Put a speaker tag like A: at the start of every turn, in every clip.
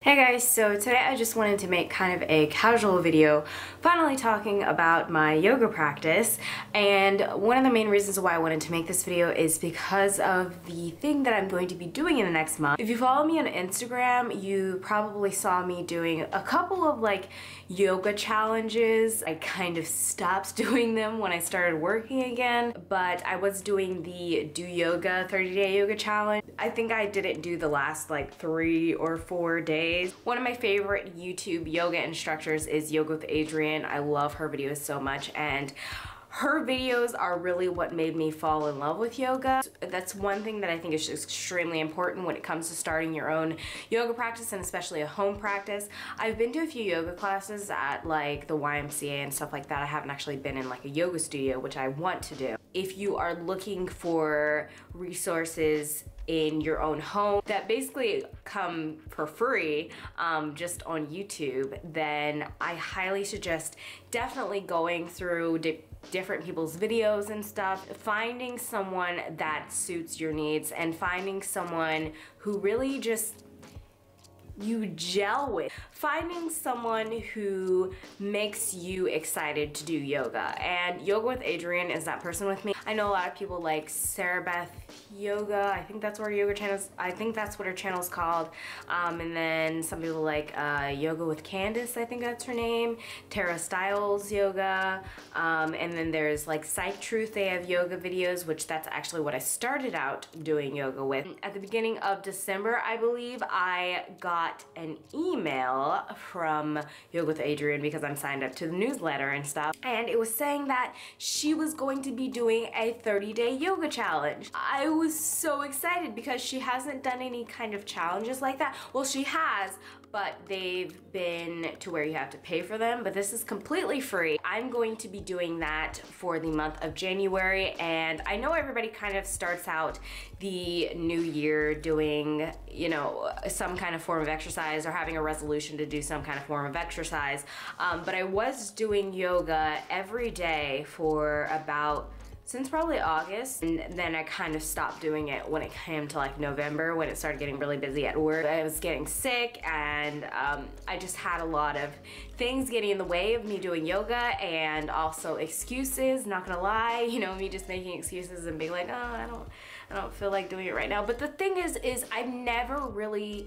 A: Hey guys, so today I just wanted to make kind of a casual video finally talking about my yoga practice, and one of the main reasons why I wanted to make this video is because of the thing that I'm going to be doing in the next month. If you follow me on Instagram, you probably saw me doing a couple of like yoga challenges. I kind of stopped doing them when I started working again, but I was doing the Do Yoga 30-day yoga challenge. I think I didn't do the last like 3 or 4 days. One of my favorite YouTube yoga instructors is Yoga With Adriene. I love her videos so much, and her videos are really what made me fall in love with yoga. That's one thing that I think is extremely important when it comes to starting your own yoga practice, and especially a home practice. I've been to a few yoga classes at like the YMCA and stuff like that. I haven't actually been in like a yoga studio, which I want to do. If you are looking for resources in your own home that basically come for free just on YouTube, then I highly suggest definitely going through different people's videos and stuff, finding someone that suits your needs and finding someone who really just you gel with, finding someone who makes you excited to do yoga. And Yoga with Adriene is that person with me. I know a lot of people like Sarah Beth Yoga. I think that's what her channel's called. And then some people like Yoga with Candace, I think that's her name. Tara Styles Yoga. And then there's like Psych Truth. They have yoga videos, which that's actually what I started out doing yoga with. At the beginning of December, I believe, I got an email from Yoga with Adriene because I'm signed up to the newsletter and stuff, and it was saying that she was going to be doing a 30-day yoga challenge. I was so excited because she hasn't done any kind of challenges like that. Well, she has, but they've been to where you have to pay for them, but this is completely free. I'm going to be doing that for the month of January, and I know everybody kind of starts out the new year doing, you know, some kind of form of exercise or having a resolution to do some kind of form of exercise, but I was doing yoga every day for since probably August, and then I kind of stopped doing it when it came to like November, when it started getting really busy at work. I was getting sick, and I just had a lot of things getting in the way of me doing yoga, and also excuses, not gonna lie, you know, me just making excuses and being like, oh, I don't feel like doing it right now. But the thing is I've never really,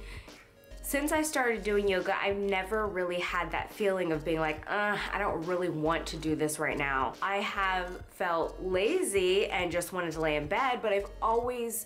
A: since I started doing yoga, I've never really had that feeling of being like, I don't really want to do this right now. I have felt lazy and just wanted to lay in bed, but I've always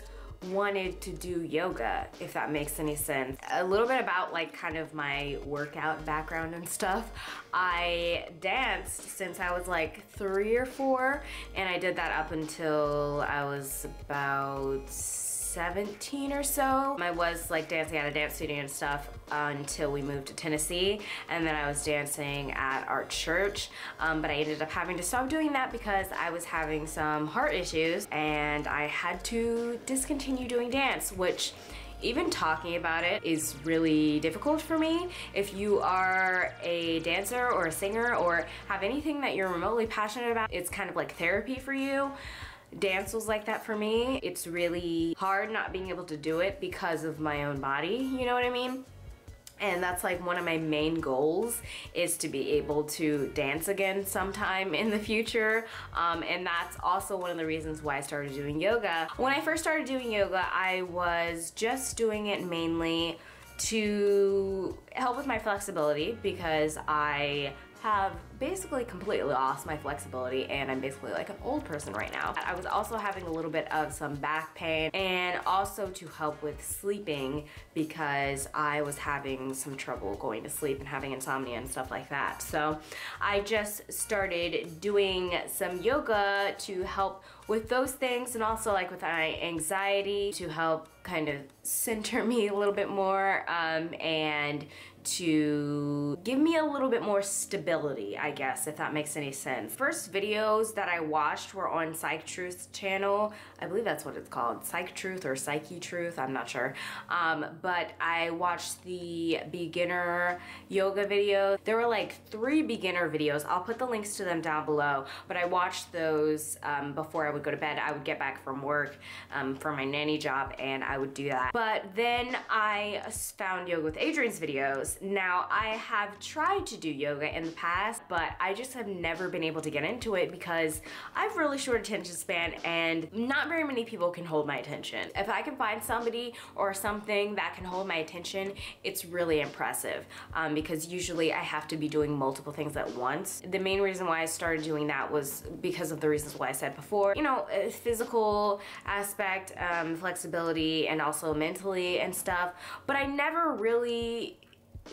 A: wanted to do yoga, if that makes any sense. A little bit about like kind of my workout background and stuff. I danced since I was like 3 or 4, and I did that up until I was about 17 or so. I was like dancing at a dance studio and stuff until we moved to Tennessee, and then I was dancing at our church, but I ended up having to stop doing that because I was having some heart issues and I had to discontinue doing dance, which even talking about it is really difficult for me. If you are a dancer or a singer or have anything that you're remotely passionate about, it's kind of like therapy for you. Dance was like that for me. It's really hard not being able to do it because of my own body, you know what I mean? And that's like one of my main goals, is to be able to dance again sometime in the future. And that's also one of the reasons why I started doing yoga. When I first started doing yoga, I was just doing it mainly to help with my flexibility, because I have basically completely lost my flexibility and I'm basically like an old person right now. I was also having a little bit of some back pain, and also to help with sleeping because I was having some trouble going to sleep and having insomnia and stuff like that. So I just started doing some yoga to help with those things, and also like with my anxiety, to help kind of center me a little bit more, and to give me a little bit more stability, I guess, if that makes any sense. First videos that I watched were on Psych Truth's channel. I believe that's what it's called, Psych Truth or Psyche Truth, I'm not sure. But I watched the beginner yoga video. There were like 3 beginner videos. I'll put the links to them down below, but I watched those before I would go to bed. I would get back from work for my nanny job, and I I would do that. But then I found Yoga with Adriene's videos. Now, I have tried to do yoga in the past, but I just have never been able to get into it because I have really short attention span and not very many people can hold my attention. If I can find somebody or something that can hold my attention, it's really impressive because usually I have to be doing multiple things at once. The main reason why I started doing that was because of the reasons why I said before. You know, physical aspect, flexibility, and also mentally and stuff. But I never really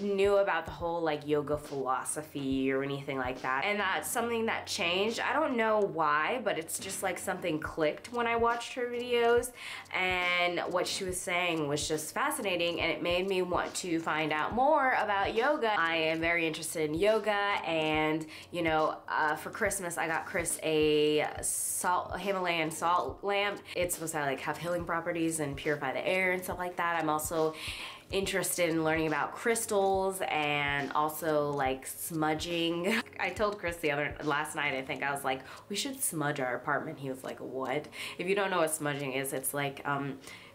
A: knew about the whole like yoga philosophy or anything like that, and that's something that changed. I don't know why, but it's just like something clicked when I watched her videos, and what she was saying was just fascinating, and it made me want to find out more about yoga. I am very interested in yoga, and you know, for Christmas I got Chris a Himalayan salt lamp. It's supposed to like have healing properties and purify the air and stuff like that. I'm also interested in learning about crystals and also like smudging. I told Chris last night, I think, I was like, we should smudge our apartment. He was like, what? If you don't know what smudging is, it's like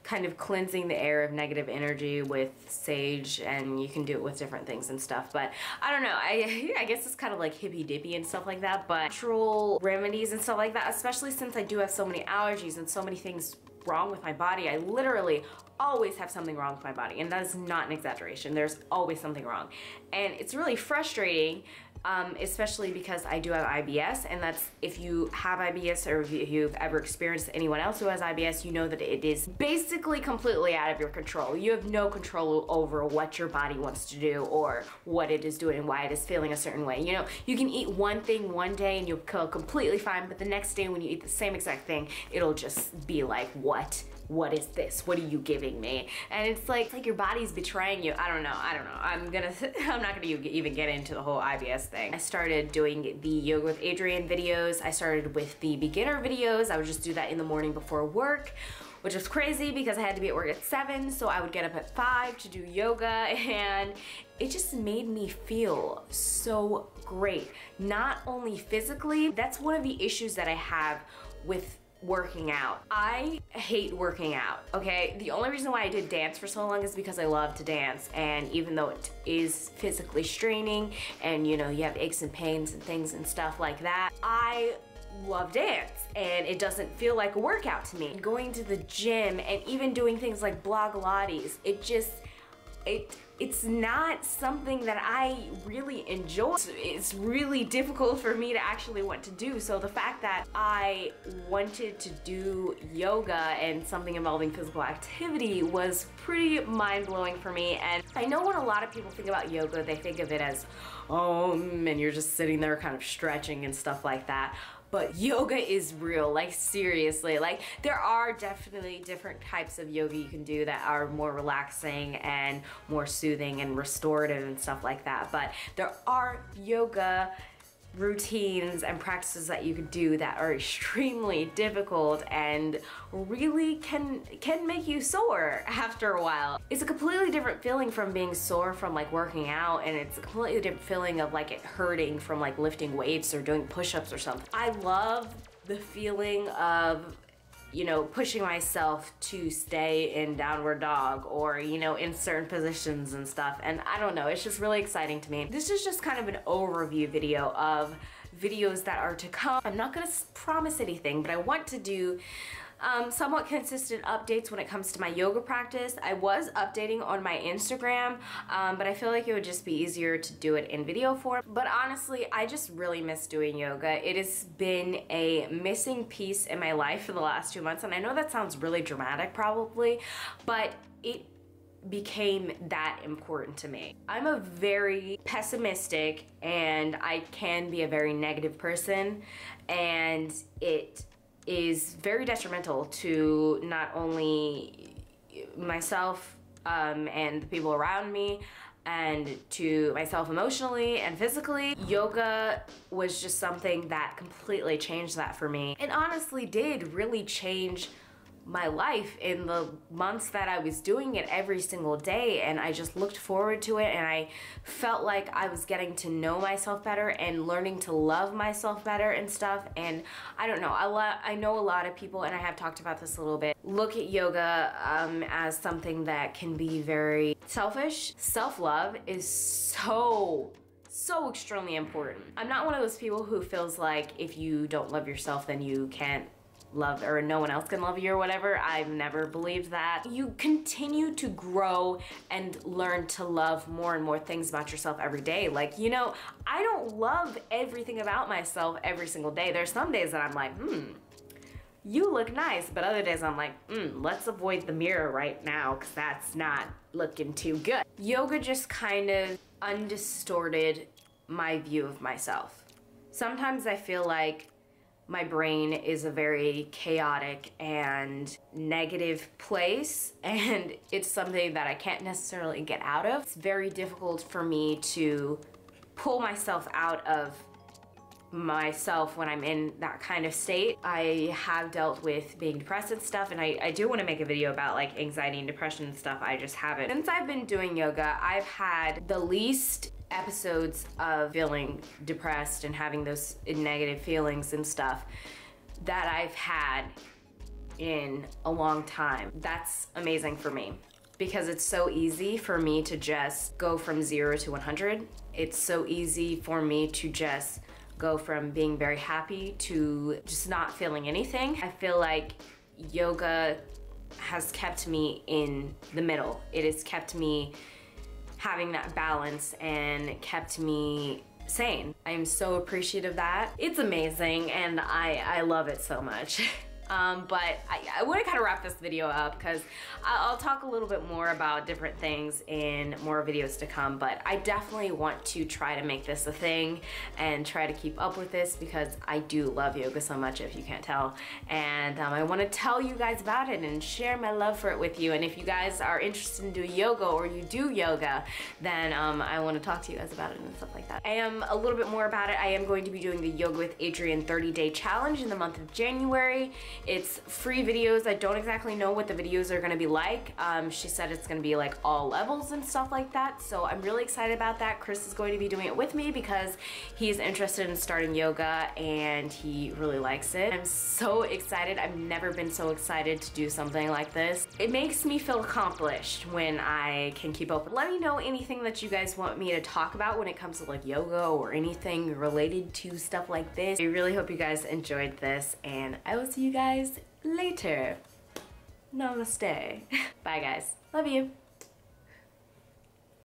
A: kind of cleansing the air of negative energy with sage, and you can do it with different things and stuff. But I don't know, I guess it's kind of like hippy dippy and stuff like that, but natural remedies and stuff like that, especially since I do have so many allergies and so many things wrong with my body. I literally always have something wrong with my body, and that is not an exaggeration. There's always something wrong, and it's really frustrating, especially because I do have IBS, and that's, if you have IBS or if you've ever experienced anyone else who has IBS, you know that it is basically completely out of your control. You have no control over what your body wants to do or what it is doing and why it is feeling a certain way. You know, you can eat one thing one day and you'll feel completely fine, but the next day when you eat the same exact thing, it'll just be like, what is this? What are you giving me? And it's like your body's betraying you. I don't know. I'm not gonna even get into the whole IBS thing. I started doing the Yoga with Adriene videos. I started with the beginner videos. I would just do that in the morning before work, which was crazy because I had to be at work at 7, so I would get up at 5 to do yoga, and it just made me feel so great. Not only physically, that's one of the issues that I have with working out. I hate working out, okay? The only reason why I did dance for so long is because I love to dance, and even though it is physically straining and you know, you have aches and pains and things and stuff like that, I love dance and it doesn't feel like a workout to me. Going to the gym and even doing things like blog Pilates, it's not something that I really enjoy. It's really difficult for me to actually want to do. So the fact that I wanted to do yoga and something involving physical activity was pretty mind-blowing for me. And I know when a lot of people think about yoga, they think of it as, and you're just sitting there kind of stretching and stuff like that. But yoga is real, like seriously. Like, there are definitely different types of yoga you can do that are more relaxing and more soothing and restorative and stuff like that. But there are yoga routines and practices that you could do that are extremely difficult and really can make you sore after a while. It's a completely different feeling from being sore from like working out, and it's a completely different feeling of like it hurting from like lifting weights or doing push-ups or something. I love the feeling of, you know, pushing myself to stay in downward dog or, you know, in certain positions and stuff. And I don't know, it's just really exciting to me. This is just kind of an overview video of videos that are to come. I'm not gonna promise anything, but I want to do somewhat consistent updates when it comes to my yoga practice. I was updating on my Instagram, but I feel like it would just be easier to do it in video form. But honestly, I just really miss doing yoga. It has been a missing piece in my life for the last 2 months, and I know that sounds really dramatic probably, but it became that important to me. I'm a very pessimistic and I can be a very negative person, and it is very detrimental to not only myself and the people around me, and to myself emotionally and physically. Yoga was just something that completely changed that for me, and honestly did really change my life in the months that I was doing it every single day, and I just looked forward to it, and I felt like I was getting to know myself better and learning to love myself better and stuff. And I don't know, I know a lot of people, and I have talked about this a little bit, look at yoga as something that can be very selfish. Self-love is so extremely important. I'm not one of those people who feels like if you don't love yourself, then you can't love, or no one else can love you or whatever. I've never believed that. You continue to grow and learn to love more and more things about yourself every day. Like, you know, I don't love everything about myself every single day. There's some days that I'm like, you look nice, but other days I'm like, let's avoid the mirror right now because that's not looking too good. Yoga just kind of undistorted my view of myself. Sometimes I feel like my brain is a very chaotic and negative place, and it's something that I can't necessarily get out of. It's very difficult for me to pull myself out of myself when I'm in that kind of state. I have dealt with being depressed and stuff, and I do want to make a video about like anxiety and depression and stuff. I just haven't. Since I've been doing yoga, I've had the least episodes of feeling depressed and having those negative feelings and stuff that I've had in a long time. That's amazing for me because it's so easy for me to just go from 0 to 100. It's so easy for me to just go from being very happy to just not feeling anything. I feel like yoga has kept me in the middle. It has kept me having that balance and kept me sane. I am so appreciative of that. It's amazing, and I love it so much. But I want to kind of wrap this video up because I'll talk a little bit more about different things in more videos to come, but I definitely want to try to make this a thing and try to keep up with this because I do love yoga so much, if you can't tell. And I want to tell you guys about it and share my love for it with you. And if you guys are interested in doing yoga or you do yoga, then I want to talk to you guys about it and stuff like that. I am a little bit more about it. I am going to be doing the Yoga with Adriene 30-day challenge in the month of January. It's free videos. I don't exactly know what the videos are gonna be like. She said it's gonna be like all levels and stuff like that. So I'm really excited about that. Chris is going to be doing it with me because he's interested in starting yoga and he really likes it. I'm so excited. I've never been so excited to do something like this. It makes me feel accomplished when I can keep up. Let me know anything that you guys want me to talk about when it comes to like yoga or anything related to stuff like this. I really hope you guys enjoyed this, and I will see you guys later. Namaste. Bye guys. Love you.